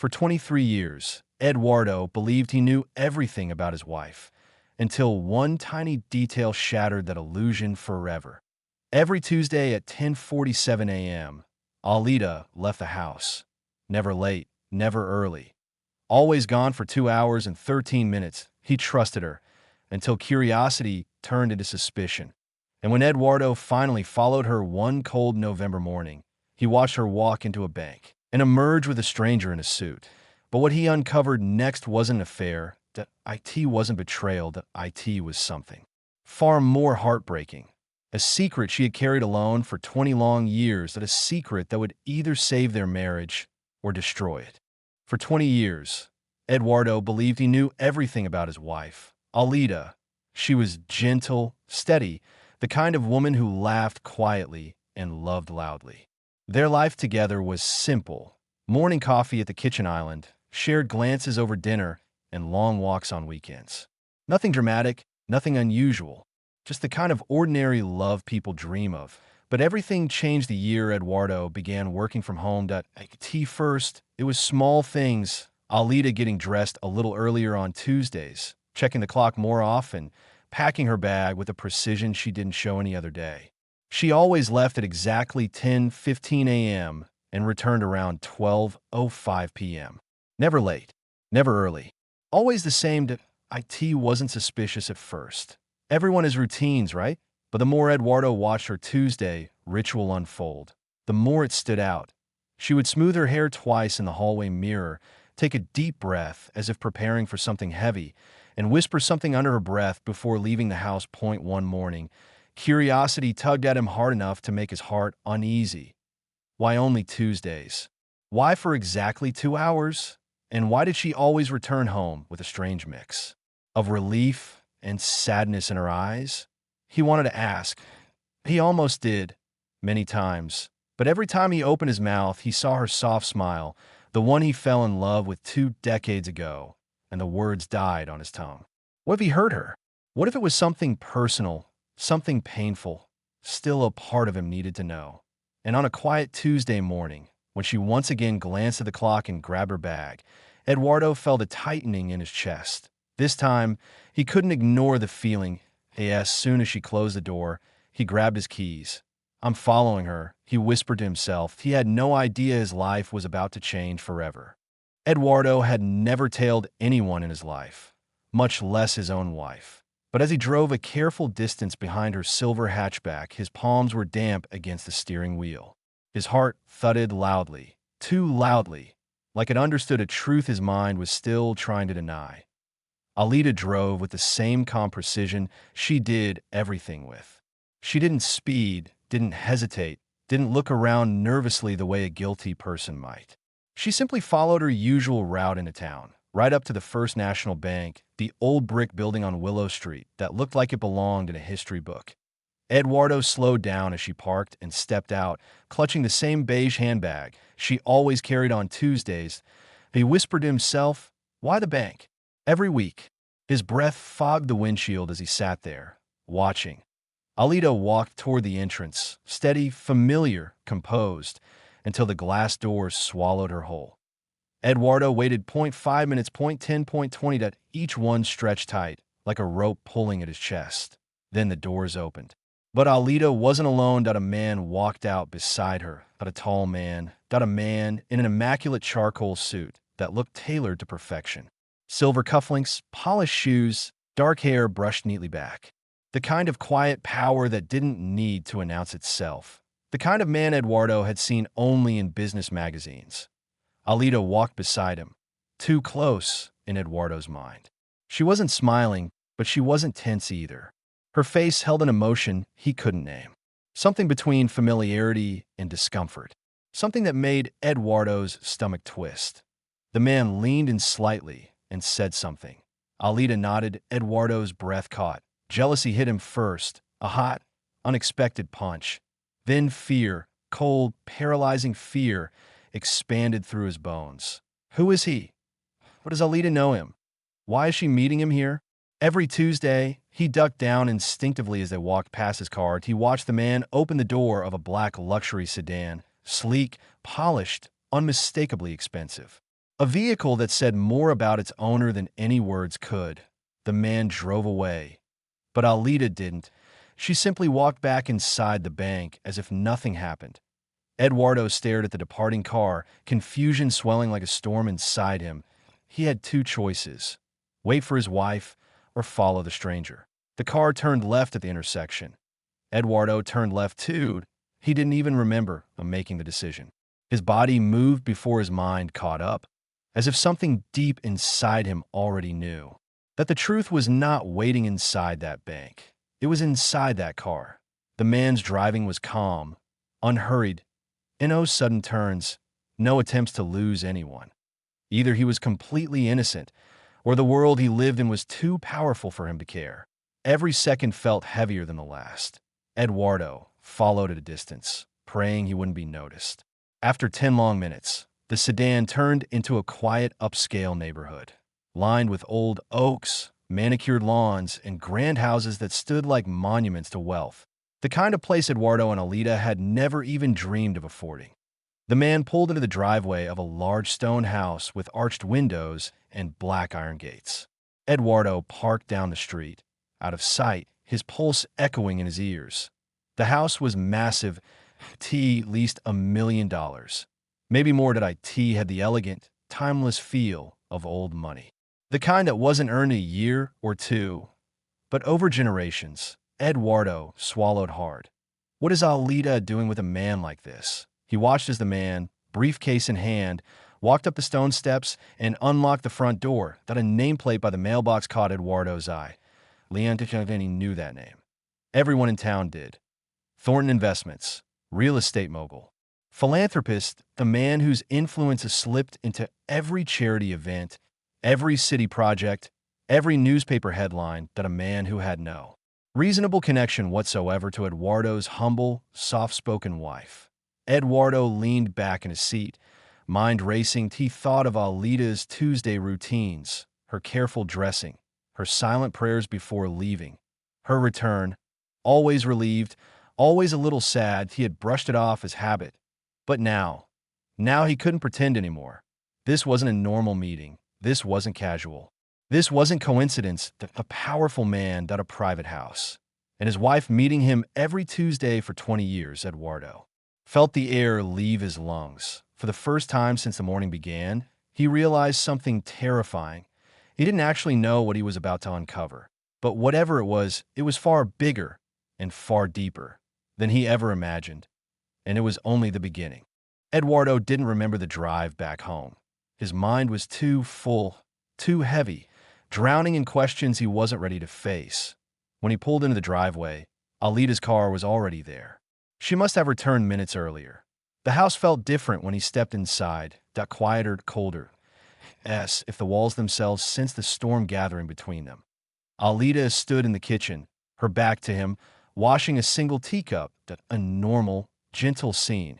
For 23 years, Eduardo believed he knew everything about his wife, until one tiny detail shattered that illusion forever. Every Tuesday at 10:47 a.m., Alita left the house. Never late, never early. Always gone for 2 hours and 13 minutes. He trusted her, until curiosity turned into suspicion. And when Eduardo finally followed her one cold November morning, he watched her walk into a bank and emerge with a stranger in a suit. But what he uncovered next wasn't an affair. That IT wasn't betrayal. That IT was something far more heartbreaking. A secret she had carried alone for 20 long years. That a secret that would either save their marriage or destroy it. For 20 years, Eduardo believed he knew everything about his wife, Alita. She was gentle, steady, the kind of woman who laughed quietly and loved loudly. Their life together was simple. Morning coffee at the kitchen island, shared glances over dinner, and long walks on weekends. Nothing dramatic, nothing unusual. Just the kind of ordinary love people dream of. But everything changed the year Eduardo began working from home. IT first, it was small things. Alita getting dressed a little earlier on Tuesdays, checking the clock more often, packing her bag with a precision she didn't show any other day. She always left at exactly 10:15 a.m. and returned around 12:05 p.m. Never late, never early. Always the same. IT wasn't suspicious at first. Everyone has routines, right? But the more Eduardo watched her Tuesday ritual unfold, the more it stood out. She would smooth her hair twice in the hallway mirror, take a deep breath as if preparing for something heavy, and whisper something under her breath before leaving the house. One morning, curiosity tugged at him hard enough to make his heart uneasy. Why only Tuesdays? Why for exactly 2 hours? And why did she always return home with a strange mix of relief and sadness in her eyes? He wanted to ask. He almost did, many times. But every time he opened his mouth, he saw her soft smile, the one he fell in love with 2 decades ago, and the words died on his tongue. What if he hurt her? What if it was something personal, something painful? Still a part of him needed to know. And on a quiet Tuesday morning, when she once again glanced at the clock and grabbed her bag, Eduardo felt a tightening in his chest. This time, he couldn't ignore the feeling. As soon as she closed the door, he grabbed his keys. "I'm following her," he whispered to himself. He had no idea his life was about to change forever. Eduardo had never tailed anyone in his life, much less his own wife. But as he drove a careful distance behind her silver hatchback, his palms were damp against the steering wheel. His heart thudded loudly, too loudly, like it understood a truth his mind was still trying to deny. Alita drove with the same calm precision she did everything with. She didn't speed, didn't hesitate, didn't look around nervously the way a guilty person might. She simply followed her usual route into town, right up to the First National Bank, the old brick building on Willow Street that looked like it belonged in a history book. Eduardo slowed down as she parked and stepped out, clutching the same beige handbag she always carried on Tuesdays. He whispered to himself, "Why the bank?" Every week, his breath fogged the windshield as he sat there, watching. Alita walked toward the entrance, steady, familiar, composed, until the glass doors swallowed her whole. Eduardo waited 0.5 minutes, 0.10, 0.20, that each one stretched tight, like a rope pulling at his chest. Then the doors opened. But Alita wasn't alone. A man walked out beside her. A tall man. A man in an immaculate charcoal suit that looked tailored to perfection. Silver cufflinks, polished shoes, dark hair brushed neatly back. The kind of quiet power that didn't need to announce itself. The kind of man Eduardo had seen only in business magazines. Alita walked beside him. Too close, in Eduardo's mind. She wasn't smiling, but she wasn't tense either. Her face held an emotion he couldn't name. Something between familiarity and discomfort. Something that made Eduardo's stomach twist. The man leaned in slightly and said something. Alita nodded. Eduardo's breath caught. Jealousy hit him first, a hot, unexpected punch. Then fear, cold, paralyzing fear, expanded through his bones. Who is he? What does Alita know him? Why is she meeting him here? Every Tuesday, he ducked down instinctively as they walked past his car. He watched the man open the door of a black luxury sedan, sleek, polished, unmistakably expensive. A vehicle that said more about its owner than any words could. The man drove away. But Alita didn't. She simply walked back inside the bank as if nothing happened. Eduardo stared at the departing car, confusion swelling like a storm inside him. He had two choices: wait for his wife or follow the stranger. The car turned left at the intersection. Eduardo turned left too. He didn't even remember making the decision. His body moved before his mind caught up, as if something deep inside him already knew that the truth was not waiting inside that bank. It was inside that car. The man's driving was calm, unhurried, and no sudden turns, no attempts to lose anyone. Either he was completely innocent, or the world he lived in was too powerful for him to care. Every second felt heavier than the last. Eduardo followed at a distance, praying he wouldn't be noticed. After 10 long minutes, the sedan turned into a quiet upscale neighborhood, lined with old oaks, manicured lawns, and grand houses that stood like monuments to wealth, the kind of place Eduardo and Alita had never even dreamed of affording. The man pulled into the driveway of a large stone house with arched windows and black iron gates. Eduardo parked down the street, out of sight, his pulse echoing in his ears. The house was massive, at least $1 million. Maybe more than IT had the elegant, timeless feel of old money. The kind that wasn't earned a year or two, but over generations. Eduardo swallowed hard. What is Alita doing with a man like this? He watched as the man, briefcase in hand, walked up the stone steps and unlocked the front door. That a nameplate by the mailbox caught Eduardo's eye. Leon Ticciavini knew that name. Everyone in town did. Thornton Investments, real estate mogul, philanthropist, the man whose influence has slipped into every charity event, every city project, every newspaper headline, that a man who had no reasonable connection whatsoever to Eduardo's humble, soft-spoken wife. Eduardo leaned back in his seat, mind racing. He thought of Alita's Tuesday routines, her careful dressing, her silent prayers before leaving, her return, always relieved, always a little sad. He had brushed it off as habit. But now he couldn't pretend anymore. This wasn't a normal meeting. This wasn't casual. This wasn't coincidence. A powerful man got a private house, and his wife meeting him every Tuesday for 20 years. Eduardo felt the air leave his lungs. For the first time since the morning began, he realized something terrifying. He didn't actually know what he was about to uncover, but whatever it was far bigger and far deeper than he ever imagined, and it was only the beginning. Eduardo didn't remember the drive back home. His mind was too full, too heavy, drowning in questions he wasn't ready to face. When he pulled into the driveway, Alita's car was already there. She must have returned minutes earlier. The house felt different when he stepped inside, got quieter, colder. If the walls themselves sensed the storm gathering between them. Alita stood in the kitchen, her back to him, washing a single teacup. A normal, gentle scene.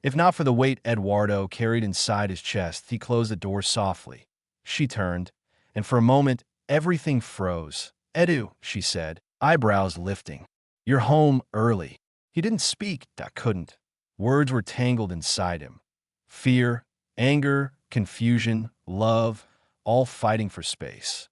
If not for the weight Eduardo carried inside his chest, he closed the door softly. She turned, and for a moment, everything froze. "Edu," she said, eyebrows lifting. "You're home early." He didn't speak. Couldn't. Words were tangled inside him. Fear, anger, confusion, love, all fighting for space.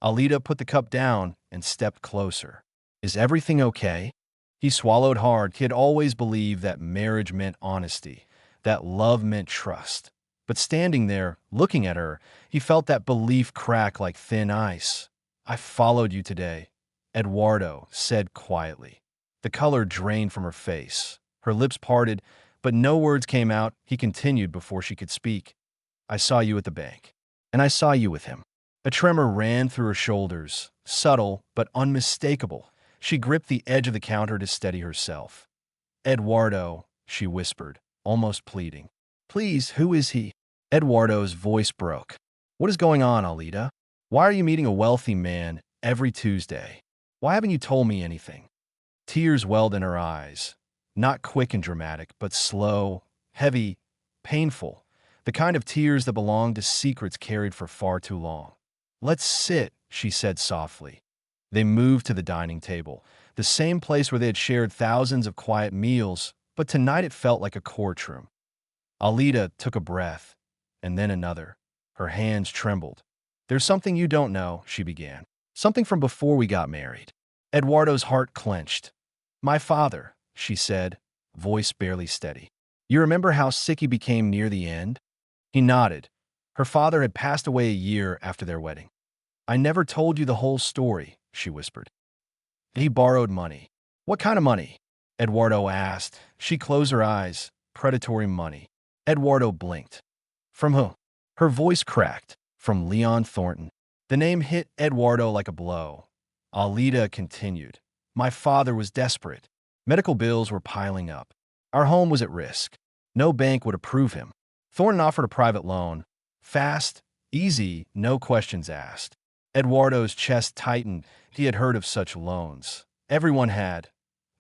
Alita put the cup down and stepped closer. "Is everything okay?" He swallowed hard. He had always believed that marriage meant honesty, that love meant trust. But standing there, looking at her, he felt that belief crack like thin ice. "I followed you today," Eduardo said quietly. The color drained from her face. Her lips parted, but no words came out. He continued before she could speak. "I saw you at the bank, and I saw you with him." A tremor ran through her shoulders, subtle but unmistakable. She gripped the edge of the counter to steady herself. "Eduardo," she whispered, almost pleading. "Please, who is he?" Eduardo's voice broke. "What is going on, Alita? Why are you meeting a wealthy man every Tuesday? Why haven't you told me anything?" Tears welled in her eyes, not quick and dramatic, but slow, heavy, painful, the kind of tears that belong to secrets carried for far too long. "Let's sit," she said softly. They moved to the dining table, the same place where they had shared thousands of quiet meals, but tonight it felt like a courtroom. Alita took a breath, and then another. Her hands trembled. "There's something you don't know," she began. "Something from before we got married." Eduardo's heart clenched. "My father," she said, voice barely steady. "You remember how sick he became near the end?" He nodded. Her father had passed away a year after their wedding. "I never told you the whole story," she whispered. "He borrowed money." "What kind of money?" Eduardo asked. She closed her eyes. "Predatory money." Eduardo blinked. "From who?" Her voice cracked. "From Leon Thornton." The name hit Eduardo like a blow. Alita continued. "My father was desperate. Medical bills were piling up. Our home was at risk. No bank would approve him. Thornton offered a private loan. Fast, easy, no questions asked." Eduardo's chest tightened. He had heard of such loans. Everyone had.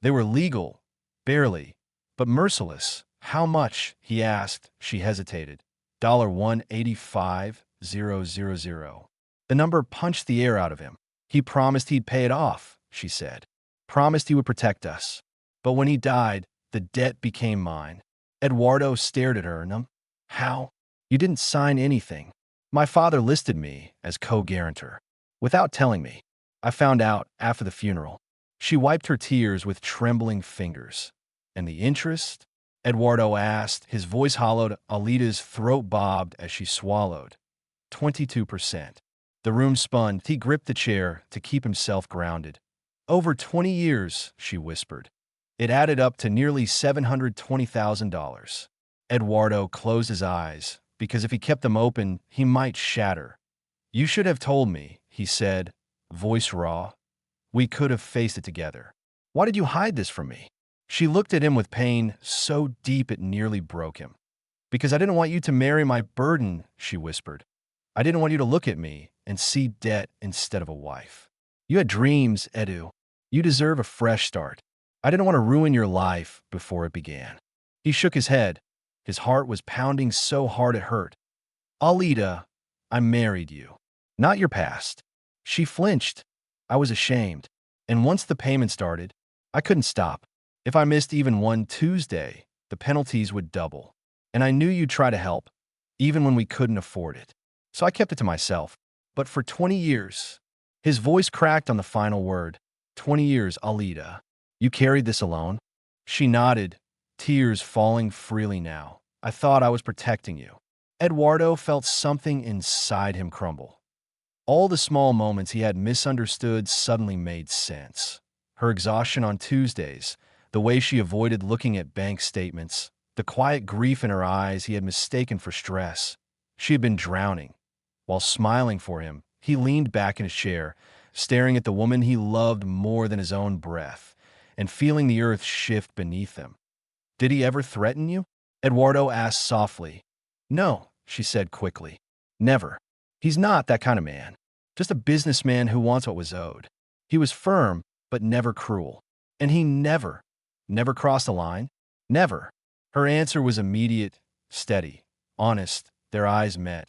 They were legal, barely, but merciless. "How much?" he asked. She hesitated. $185,000. The number punched the air out of him. "He promised he'd pay it off," she said. "Promised he would protect us. But when he died, the debt became mine." Eduardo stared at her. "No, how? You didn't sign anything." "My father listed me as co-guarantor, without telling me. I found out after the funeral." She wiped her tears with trembling fingers. "And the interest?" Eduardo asked. His voice hollowed. Alita's throat bobbed as she swallowed. 22%. The room spun. He gripped the chair to keep himself grounded. "Over 20 years," she whispered. It added up to nearly $720,000. Eduardo closed his eyes, because if he kept them open, he might shatter. "You should have told me," he said, voice raw. "We could have faced it together. Why did you hide this from me?" She looked at him with pain so deep it nearly broke him. "Because I didn't want you to marry my burden," she whispered. "I didn't want you to look at me and see debt instead of a wife. You had dreams, Edu. You deserve a fresh start. I didn't want to ruin your life before it began." He shook his head. His heart was pounding so hard it hurt. "Alita, I married you, not your past." She flinched. "I was ashamed. And once the payment started, I couldn't stop. If I missed even one Tuesday, the penalties would double. And I knew you'd try to help, even when we couldn't afford it. So I kept it to myself. But for 20 years," his voice cracked on the final word. "20 years, Alita. You carried this alone?" She nodded, tears falling freely now. "I thought I was protecting you." Eduardo felt something inside him crumble. All the small moments he had misunderstood suddenly made sense. Her exhaustion on Tuesdays, the way she avoided looking at bank statements, the quiet grief in her eyes he had mistaken for stress. She had been drowning. While smiling for him, he leaned back in his chair, staring at the woman he loved more than his own breath, and feeling the earth shift beneath him. "Did he ever threaten you?" Eduardo asked softly. "No," she said quickly. "Never. He's not that kind of man. Just a businessman who wants what was owed. He was firm, but never cruel. And he never crossed the line? Never." Her answer was immediate, steady, honest. Their eyes met.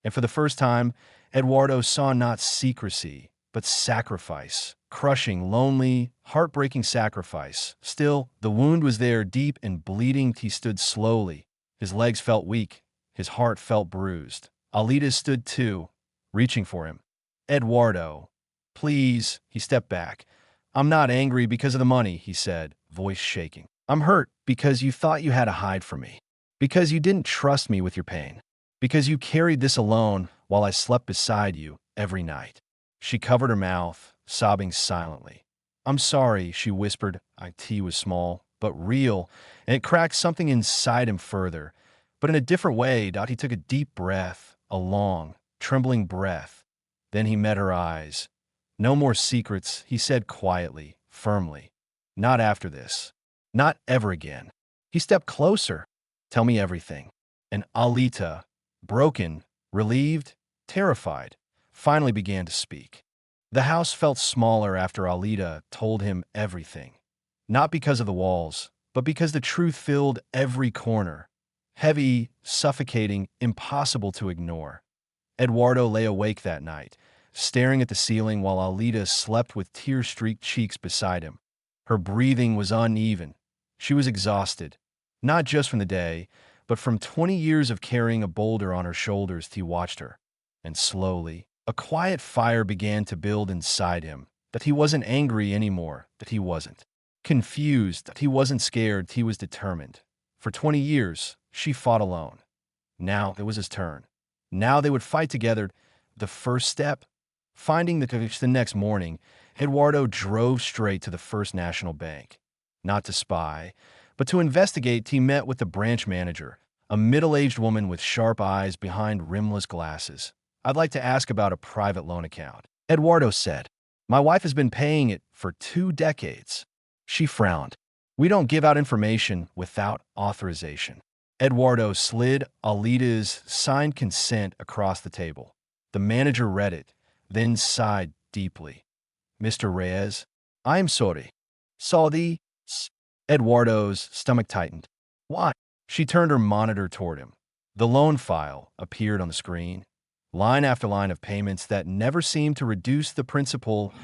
And for the first time, Eduardo saw not secrecy, but sacrifice. Crushing, lonely, heartbreaking sacrifice. Still, the wound was there, deep and bleeding. He stood slowly. His legs felt weak. His heart felt bruised. Alita stood too, reaching for him. "Eduardo, please." He stepped back. "I'm not angry because of the money," he said, voice shaking. "I'm hurt because you thought you had to hide from me. Because you didn't trust me with your pain. Because you carried this alone while I slept beside you every night." She covered her mouth, sobbing silently. "I'm sorry," she whispered. It was small, but real, and it cracked something inside him further. But in a different way. He took a deep breath, a long, trembling breath. Then he met her eyes. "No more secrets," he said quietly, firmly. "Not after this. Not ever again." He stepped closer. "Tell me everything." And Alita, broken, relieved, terrified, finally began to speak. The house felt smaller after Alita told him everything. Not because of the walls, but because the truth filled every corner. Heavy, suffocating, impossible to ignore. Eduardo lay awake that night, staring at the ceiling while Alita slept with tear-streaked cheeks beside him. Her breathing was uneven. She was exhausted, not just from the day, but from 20 years of carrying a boulder on her shoulders, he watched her. And slowly, a quiet fire began to build inside him, that he wasn't angry anymore, that he wasn't confused, that he wasn't scared, he was determined. For 20 years, she fought alone. Now it was his turn. Now they would fight together. The first step? Finding the coach the next morning, Eduardo drove straight to the First National Bank. Not to spy, but to investigate. He met with the branch manager, a middle-aged woman with sharp eyes behind rimless glasses. "I'd like to ask about a private loan account," Eduardo said. "My wife has been paying it for 2 decades. She frowned. "We don't give out information without authorization." Eduardo slid Alita's signed consent across the table. The manager read it, then sighed deeply. "Mr. Reyes, I am sorry." "Sorry?" Eduardo's stomach tightened. "Why?" She turned her monitor toward him. The loan file appeared on the screen, line after line of payments that never seemed to reduce the principal.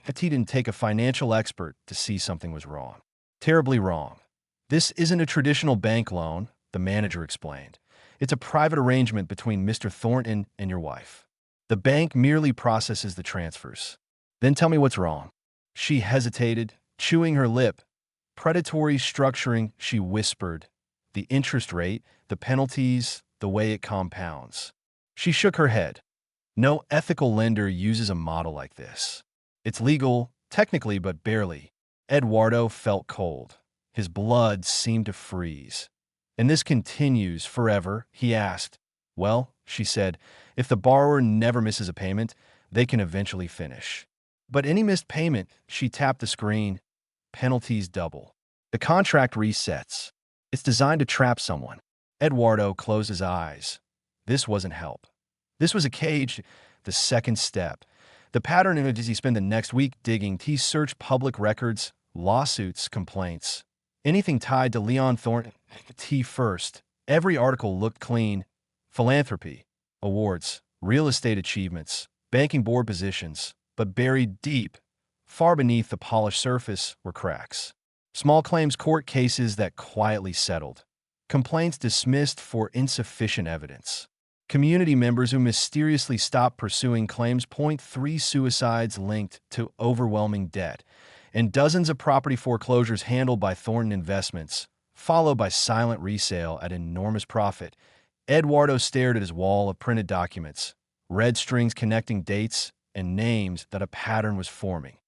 He didn't take a financial expert to see something was wrong. Terribly wrong. "This isn't a traditional bank loan," the manager explained. "It's a private arrangement between Mr. Thornton and your wife. The bank merely processes the transfers." "Then tell me what's wrong." She hesitated, chewing her lip. "Predatory structuring," she whispered. "The interest rate, the penalties, the way it compounds." She shook her head. "No ethical lender uses a model like this. It's legal, technically, but barely." Eduardo felt cold. His blood seemed to freeze. "And this continues forever?" he asked. "Well," she said, "if the borrower never misses a payment, they can eventually finish. But any missed payment," she tapped the screen, "penalties double. The contract resets. It's designed to trap someone." Eduardo closed his eyes. This wasn't help. This was a cage. The second step. The pattern in which he spent the next week digging. He searched public records, lawsuits, complaints. Anything tied to Leon Thornton. T first. Every article looked clean. Philanthropy, awards, real estate achievements, banking board positions. But buried deep, far beneath the polished surface, were cracks. Small claims court cases that quietly settled. Complaints dismissed for insufficient evidence. Community members who mysteriously stopped pursuing claims. 3 suicides linked to overwhelming debt. And dozens of property foreclosures handled by Thornton Investments, followed by silent resale at enormous profit. Eduardo stared at his wall of printed documents, red strings connecting dates and names that a pattern was forming.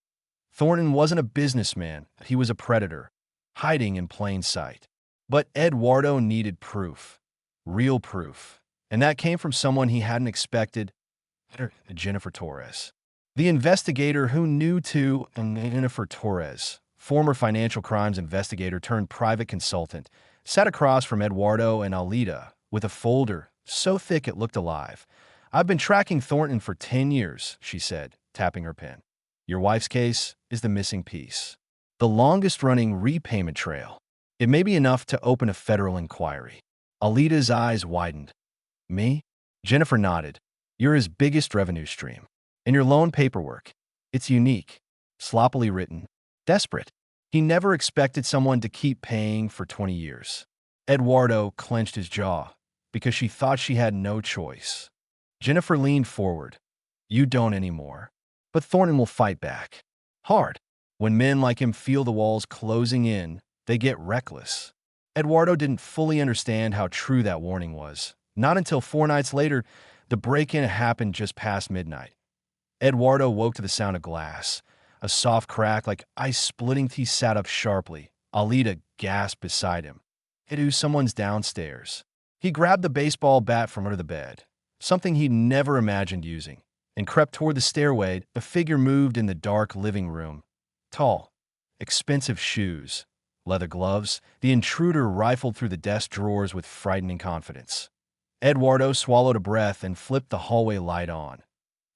Thornton wasn't a businessman, he was a predator, hiding in plain sight. But Eduardo needed proof, real proof, and that came from someone he hadn't expected, Jennifer Torres. The investigator who knew to Jennifer Torres, former financial crimes investigator turned private consultant, sat across from Eduardo and Alita with a folder so thick it looked alive. "I've been tracking Thornton for 10 years, she said, tapping her pen. "Your wife's case is the missing piece. The longest-running repayment trail. It may be enough to open a federal inquiry." Alita's eyes widened. "Me?" Jennifer nodded. "You're his biggest revenue stream. And your loan paperwork. It's unique, sloppily written, desperate. He never expected someone to keep paying for 20 years. Eduardo clenched his jaw because she thought she had no choice. Jennifer leaned forward. "You don't anymore. But Thornton will fight back. Hard. When men like him feel the walls closing in, they get reckless." Eduardo didn't fully understand how true that warning was. Not until 4 nights later, the break-in happened just past midnight. Eduardo woke to the sound of glass. A soft crack like ice splitting. He sat up sharply. Alita gasped beside him. Someone's downstairs." He grabbed the baseball bat from under the bed, something he'd never imagined using, and crept toward the stairway. A figure moved in the dark living room. Tall, expensive shoes, leather gloves. The intruder rifled through the desk drawers with frightening confidence. Eduardo swallowed a breath and flipped the hallway light on.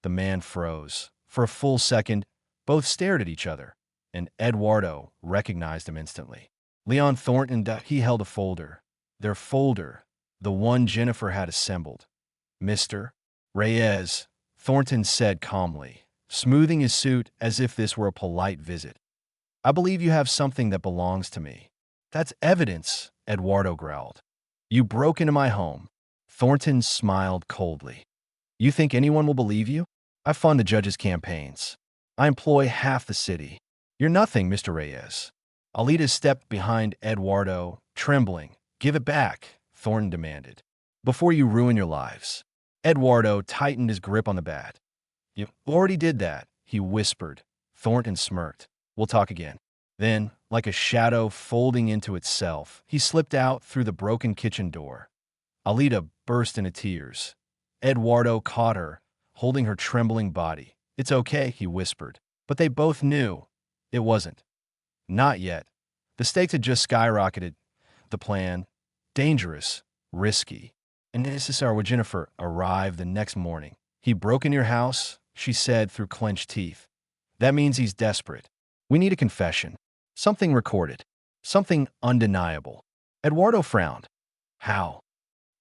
The man froze. For a full second, both stared at each other, and Eduardo recognized him instantly. Leon Thornton. He held a folder. Their folder, the one Jennifer had assembled. "Mr. Reyes," Thornton said calmly, smoothing his suit as if this were a polite visit. "I believe you have something that belongs to me." "That's evidence," Eduardo growled. You broke into my home. Thornton smiled coldly. You think anyone will believe you? I fund the judge's campaigns. I employ half the city. You're nothing, Mr. Reyes. Alita stepped behind Eduardo, trembling. Give it back, Thornton demanded, before you ruin your lives. Eduardo tightened his grip on the bat. You already did that, he whispered. Thornton smirked. We'll talk again. Then, like a shadow folding into itself, he slipped out through the broken kitchen door. Alita burst into tears. Eduardo caught her, holding her trembling body. It's okay, he whispered. But they both knew it wasn't. Not yet. The stakes had just skyrocketed. The plan, dangerous, risky, and necessary. When Jennifer arrived the next morning, he broke in your house, she said through clenched teeth. That means he's desperate. We need a confession. Something recorded. Something undeniable. Eduardo frowned. How?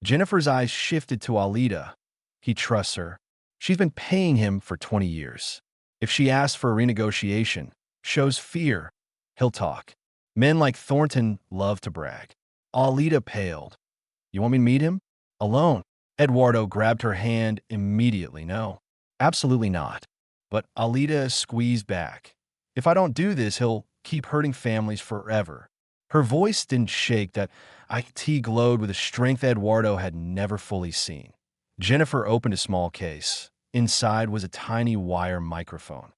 Jennifer's eyes shifted to Alita. He trusts her. She's been paying him for 20 years. If she asks for a renegotiation, shows fear, he'll talk. Men like Thornton love to brag. Alita paled. You want me to meet him? Alone? Eduardo grabbed her hand immediately. No, absolutely not. But Alita squeezed back. If I don't do this, he'll keep hurting families forever. Her voice didn't shake. That IT glowed with a strength Eduardo had never fully seen. Jennifer opened a small case. Inside was a tiny wire microphone.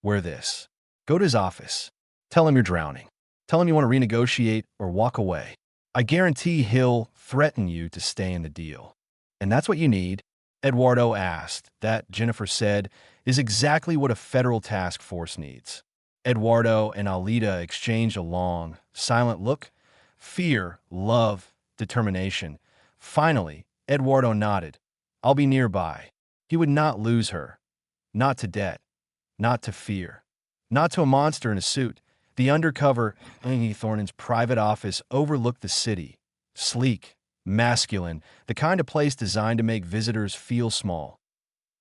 Wear this. Go to his office. Tell him you're drowning. Tell him you want to renegotiate or walk away. I guarantee he'll threaten you to stay in the deal. And that's what you need? Eduardo asked. That, Jennifer said, is exactly what a federal task force needs. Eduardo and Alita exchanged a long, silent look. Fear, love, determination. Finally, Eduardo nodded. I'll be nearby. He would not lose her. Not to debt. Not to fear. Not to a monster in a suit. The undercover Thornton's private office overlooked the city. Sleek, masculine, the kind of place designed to make visitors feel small.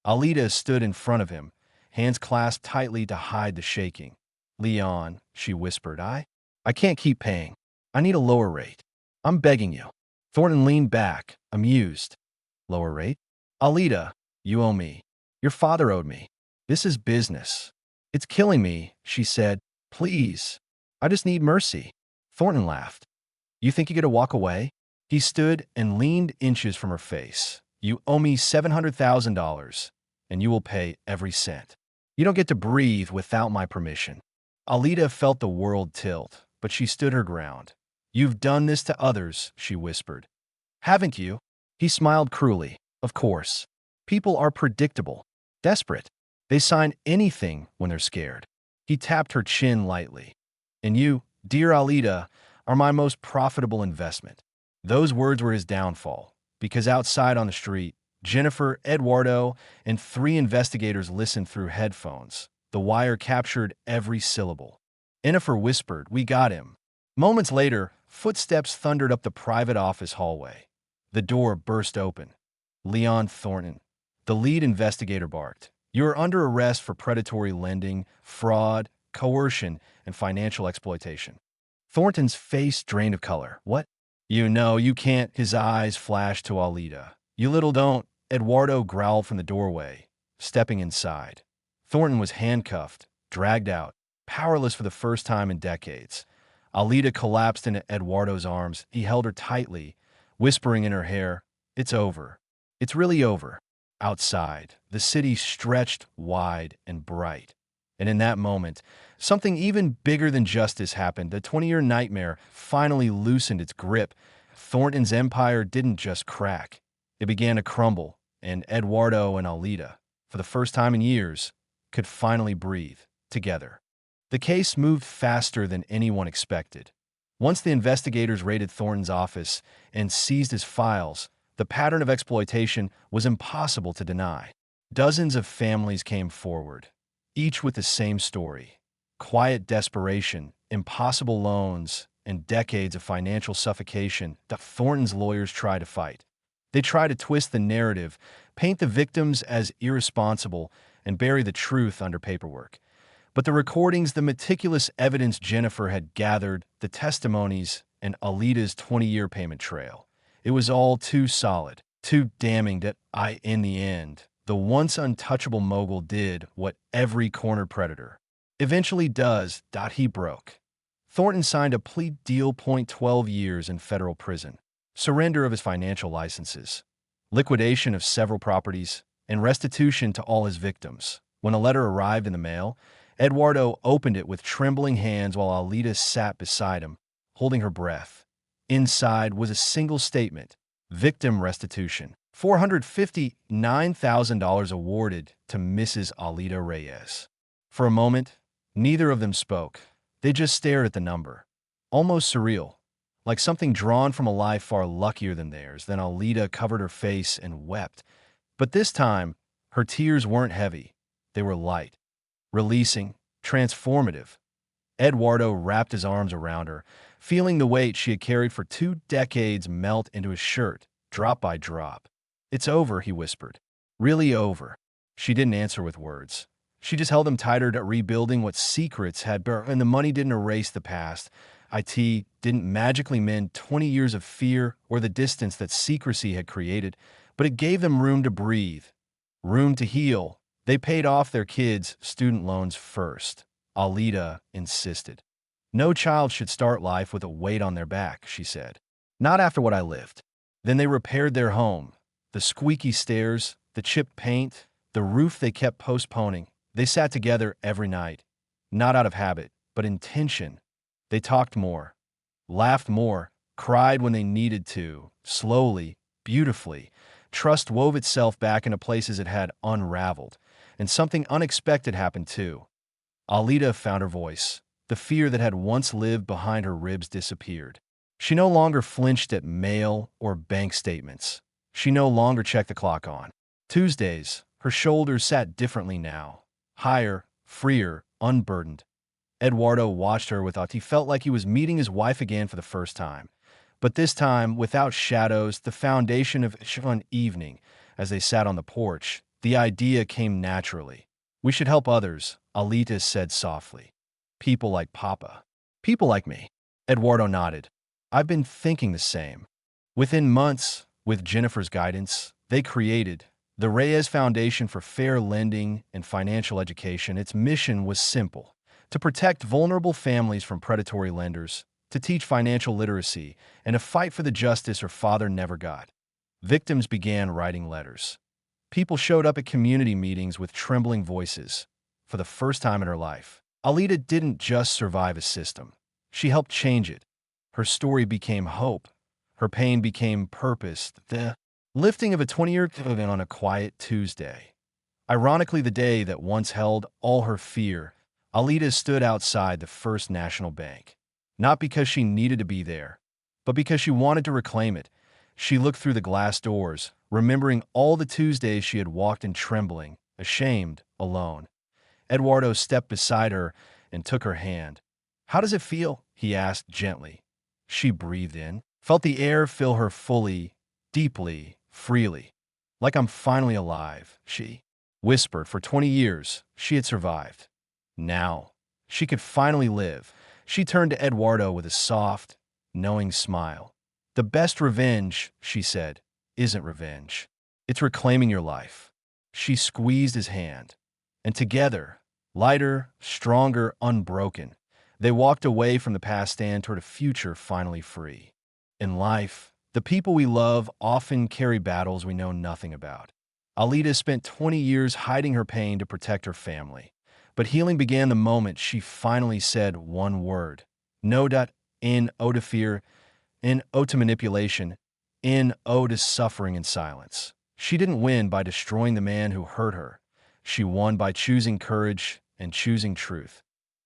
Alita stood in front of him, hands clasped tightly to hide the shaking. Leon, she whispered, I can't keep paying. I need a lower rate. I'm begging you. Thornton leaned back, amused. Lower rate? Alita, you owe me. Your father owed me. This is business. It's killing me, she said. Please. I just need mercy. Thornton laughed. You think you get to walk away? He stood and leaned inches from her face. You owe me $700,000, and you will pay every cent. You don't get to breathe without my permission. Alita felt the world tilt, but she stood her ground. You've done this to others, she whispered. Haven't you? He smiled cruelly. Of course. People are predictable, desperate. They sign anything when they're scared. He tapped her chin lightly. And you, dear Alita, are my most profitable investment. Those words were his downfall, because outside on the street, Jennifer, Eduardo, and 3 investigators listened through headphones. The wire captured every syllable. Jennifer whispered, we got him. Moments later, footsteps thundered up the private office hallway. The door burst open. Leon Thornton, the lead investigator, barked. You are under arrest for predatory lending, fraud, coercion, and financial exploitation. Thornton's face drained of color. What? You know, you can't. His eyes flashed to Alita. You little don't. Eduardo growled from the doorway, stepping inside. Thornton was handcuffed, dragged out, powerless for the first time in decades. Alita collapsed into Eduardo's arms. He held her tightly, whispering in her hair, it's over. It's really over. Outside, the city stretched wide and bright. And in that moment, something even bigger than justice happened. The 20-year nightmare finally loosened its grip. Thornton's empire didn't just crack. It began to crumble, and Eduardo and Alita, for the first time in years, could finally breathe together. The case moved faster than anyone expected. Once the investigators raided Thornton's office and seized his files, the pattern of exploitation was impossible to deny. Dozens of families came forward, each with the same story: quiet desperation, impossible loans, and decades of financial suffocation that Thornton's lawyers tried to fight. They tried to twist the narrative, paint the victims as irresponsible, and bury the truth under paperwork. But the recordings, the meticulous evidence Jennifer had gathered, the testimonies, and Alita's 20-year payment trail, It was all too solid, too damning that in the end, the once untouchable mogul did what every corner predator eventually does. He broke. Thornton signed a plea deal. 12 years in federal prison, surrender of his financial licenses, liquidation of several properties, and restitution to all his victims. When a letter arrived in the mail, Eduardo opened it with trembling hands while Alita sat beside him, holding her breath. Inside was a single statement: victim restitution. $459,000 awarded to Mrs. Alita Reyes. For a moment, neither of them spoke. They just stared at the number. Almost surreal, like something drawn from a life far luckier than theirs. Then Alita covered her face and wept. But this time, her tears weren't heavy. They were light, releasing, transformative. Eduardo wrapped his arms around her, feeling the weight she had carried for 2 decades melt into his shirt, drop by drop. "It's over," he whispered. "Really over." She didn't answer with words. She just held him tighter, rebuilding what secrets had burned, and the money didn't erase the past. It didn't magically mend 20 years of fear or the distance that secrecy had created, but it gave them room to breathe, room to heal. They paid off their kids' student loans first. Alita insisted. "No child should start life with a weight on their back," she said. "Not after what I lived." Then they repaired their home. The squeaky stairs, the chipped paint, the roof they kept postponing. They sat together every night, not out of habit, but intention. They talked more, laughed more, cried when they needed to, slowly, beautifully. Trust wove itself back into places it had unraveled, and something unexpected happened too. Alita found her voice. The fear that had once lived behind her ribs disappeared. She no longer flinched at mail or bank statements. She no longer checked the clock on Tuesdays. Her shoulders sat differently now, higher, freer, unburdened. Eduardo watched her with thought. He felt like he was meeting his wife again for the first time, but this time without shadows, the foundation of one evening. As they sat on the porch, the idea came naturally. "We should help others," Alita said softly. "People like Papa. People like me." Eduardo nodded. "I've been thinking the same." Within months, with Jennifer's guidance, they created the Reyes Foundation for Fair Lending and Financial Education. Its mission was simple: to protect vulnerable families from predatory lenders, to teach financial literacy, and to fight for the justice her father never got. Victims began writing letters. People showed up at community meetings with trembling voices. For the first time in her life, Alita didn't just survive a system. She helped change it. Her story became hope. Her pain became purpose. The lifting of a 20-year ban on a quiet Tuesday. Ironically, the day that once held all her fear, Alita stood outside the First National Bank. Not because she needed to be there, but because she wanted to reclaim it. She looked through the glass doors, remembering all the Tuesdays she had walked in trembling, ashamed, alone. Eduardo stepped beside her and took her hand. "How does it feel?" he asked gently. She breathed in, felt the air fill her fully, deeply, freely. "Like I'm finally alive," she whispered. For 20 years, she had survived. Now, she could finally live. She turned to Eduardo with a soft, knowing smile. "The best revenge," she said, "isn't revenge. It's reclaiming your life." She squeezed his hand, and together, lighter, stronger, unbroken, they walked away from the past and toward a future finally free. In life, the people we love often carry battles we know nothing about. Alita spent 20 years hiding her pain to protect her family. But healing began the moment she finally said one word. No. In O to fear, in O to manipulation, in O to suffering in silence. She didn't win by destroying the man who hurt her. She won by choosing courage and choosing truth.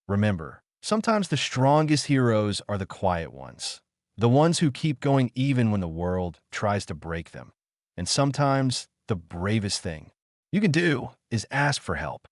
Remember, sometimes the strongest heroes are the quiet ones, the ones who keep going even when the world tries to break them. And sometimes the bravest thing you can do is ask for help.